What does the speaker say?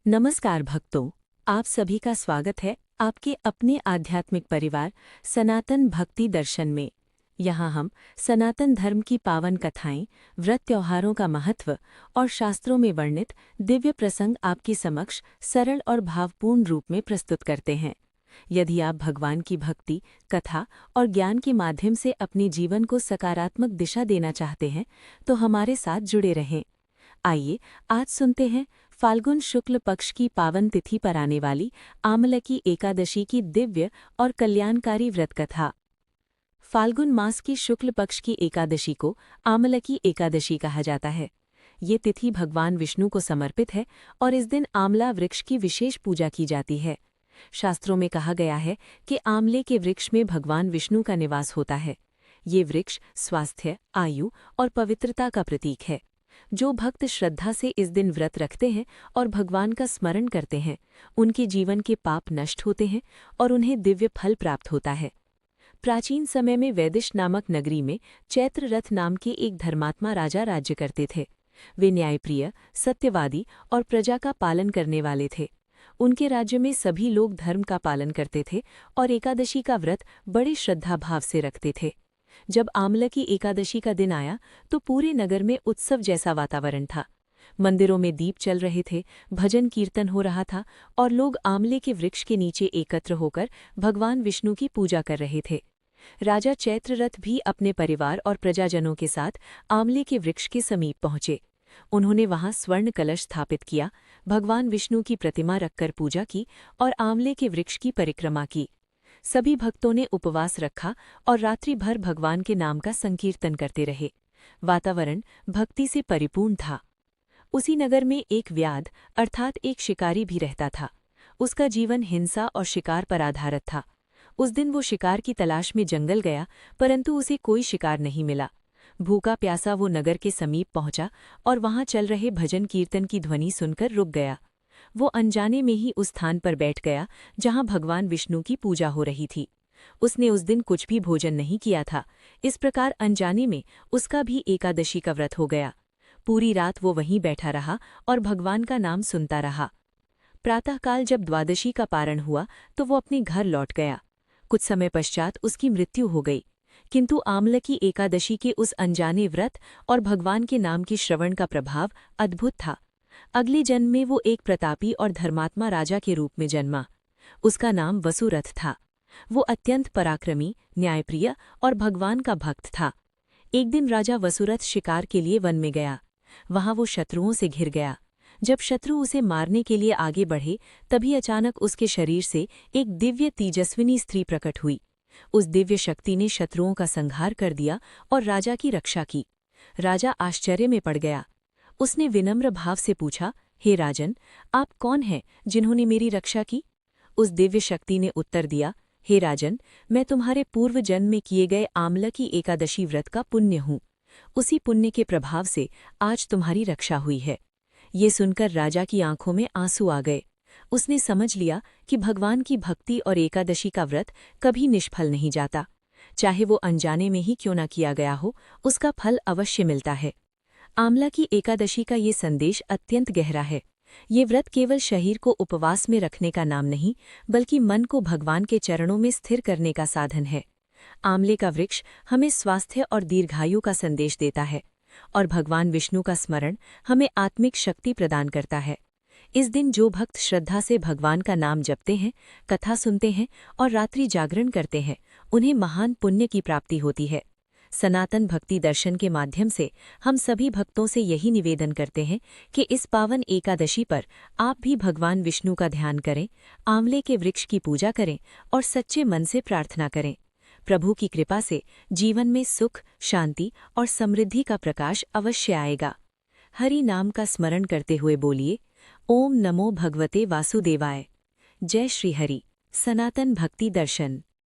नमस्कार भक्तों, आप सभी का स्वागत है आपके अपने आध्यात्मिक परिवार सनातन भक्ति दर्शन में। यहाँ हम सनातन धर्म की पावन कथाएं, व्रत त्योहारों का महत्व और शास्त्रों में वर्णित दिव्य प्रसंग आपके समक्ष सरल और भावपूर्ण रूप में प्रस्तुत करते हैं। यदि आप भगवान की भक्ति, कथा और ज्ञान के माध्यम से अपने जीवन को सकारात्मक दिशा देना चाहते हैं, तो हमारे साथ जुड़े रहें। आइए आज सुनते हैं फाल्गुन शुक्ल पक्ष की पावन तिथि पर आने वाली आमलकी एकादशी की दिव्य और कल्याणकारी व्रत कथा। फाल्गुन मास की शुक्ल पक्ष की एकादशी को आमलकी एकादशी कहा जाता है। ये तिथि भगवान विष्णु को समर्पित है और इस दिन आंवला वृक्ष की विशेष पूजा की जाती है। शास्त्रों में कहा गया है कि आंवले के वृक्ष में भगवान विष्णु का निवास होता है। ये वृक्ष स्वास्थ्य, आयु और पवित्रता का प्रतीक है। जो भक्त श्रद्धा से इस दिन व्रत रखते हैं और भगवान का स्मरण करते हैं, उनके जीवन के पाप नष्ट होते हैं और उन्हें दिव्य फल प्राप्त होता है। प्राचीन समय में वैदिश नामक नगरी में चैत्र रथ नाम के एक धर्मात्मा राजा राज्य करते थे। वे न्यायप्रिय, सत्यवादी और प्रजा का पालन करने वाले थे। उनके राज्य में सभी लोग धर्म का पालन करते थे और एकादशी का व्रत बड़े श्रद्धा भाव से रखते थे। जब आमलकी एकादशी का दिन आया तो पूरे नगर में उत्सव जैसा वातावरण था। मंदिरों में दीप चल रहे थे, भजन कीर्तन हो रहा था और लोग आंवले के वृक्ष के नीचे एकत्र होकर भगवान विष्णु की पूजा कर रहे थे। राजा चैत्ररथ भी अपने परिवार और प्रजाजनों के साथ आंवले के वृक्ष के समीप पहुंचे। उन्होंने वहां स्वर्ण कलश स्थापित किया, भगवान विष्णु की प्रतिमा रखकर पूजा की और आंवले के वृक्ष की परिक्रमा की। सभी भक्तों ने उपवास रखा और रात्रि भर भगवान के नाम का संकीर्तन करते रहे। वातावरण भक्ति से परिपूर्ण था। उसी नगर में एक व्याध अर्थात एक शिकारी भी रहता था। उसका जीवन हिंसा और शिकार पर आधारित था। उस दिन वो शिकार की तलाश में जंगल गया, परंतु उसे कोई शिकार नहीं मिला। भूखा प्यासा वो नगर के समीप पहुंचा और वहां चल रहे भजन कीर्तन की ध्वनि सुनकर रुक गया। वो अनजाने में ही उस स्थान पर बैठ गया जहां भगवान विष्णु की पूजा हो रही थी। उसने उस दिन कुछ भी भोजन नहीं किया था। इस प्रकार अनजाने में उसका भी एकादशी का व्रत हो गया। पूरी रात वो वहीं बैठा रहा और भगवान का नाम सुनता रहा। प्रातःकाल जब द्वादशी का पारण हुआ तो वो अपने घर लौट गया। कुछ समय पश्चात उसकी मृत्यु हो गई। किंतु आमलकी एकादशी के उस अनजाने व्रत और भगवान के नाम के श्रवण का प्रभाव अद्भुत था। अगले जन्म में वो एक प्रतापी और धर्मात्मा राजा के रूप में जन्मा। उसका नाम वसुरथ था। वो अत्यंत पराक्रमी, न्यायप्रिय और भगवान का भक्त था। एक दिन राजा वसुरथ शिकार के लिए वन में गया। वहां वो शत्रुओं से घिर गया। जब शत्रु उसे मारने के लिए आगे बढ़े, तभी अचानक उसके शरीर से एक दिव्य तेजस्विनी स्त्री प्रकट हुई। उस दिव्य शक्ति ने शत्रुओं का संहार कर दिया और राजा की रक्षा की। राजा आश्चर्य में पड़ गया। उसने विनम्र भाव से पूछा, हे राजन, आप कौन हैं जिन्होंने मेरी रक्षा की? उस दिव्य शक्ति ने उत्तर दिया, हे राजन, मैं तुम्हारे पूर्व जन्म में किए गए आमलकी एकादशी व्रत का पुण्य हूँ। उसी पुण्य के प्रभाव से आज तुम्हारी रक्षा हुई है। ये सुनकर राजा की आंखों में आंसू आ गए। उसने समझ लिया कि भगवान की भक्ति और एकादशी का व्रत कभी निष्फल नहीं जाता। चाहे वो अनजाने में ही क्यों न किया गया हो, उसका फल अवश्य मिलता है। आमलकी एकादशी का ये संदेश अत्यंत गहरा है। ये व्रत केवल शरीर को उपवास में रखने का नाम नहीं, बल्कि मन को भगवान के चरणों में स्थिर करने का साधन है। आंवले का वृक्ष हमें स्वास्थ्य और दीर्घायु का संदेश देता है और भगवान विष्णु का स्मरण हमें आत्मिक शक्ति प्रदान करता है। इस दिन जो भक्त श्रद्धा से भगवान का नाम जपते हैं, कथा सुनते हैं और रात्रि जागरण करते हैं, उन्हें महान पुण्य की प्राप्ति होती है। सनातन भक्ति दर्शन के माध्यम से हम सभी भक्तों से यही निवेदन करते हैं कि इस पावन एकादशी पर आप भी भगवान विष्णु का ध्यान करें, आंवले के वृक्ष की पूजा करें और सच्चे मन से प्रार्थना करें। प्रभु की कृपा से जीवन में सुख, शांति और समृद्धि का प्रकाश अवश्य आएगा। हरि नाम का स्मरण करते हुए बोलिए, ओम नमो भगवते वासुदेवाय। जय श्री हरि। सनातन भक्ति दर्शन।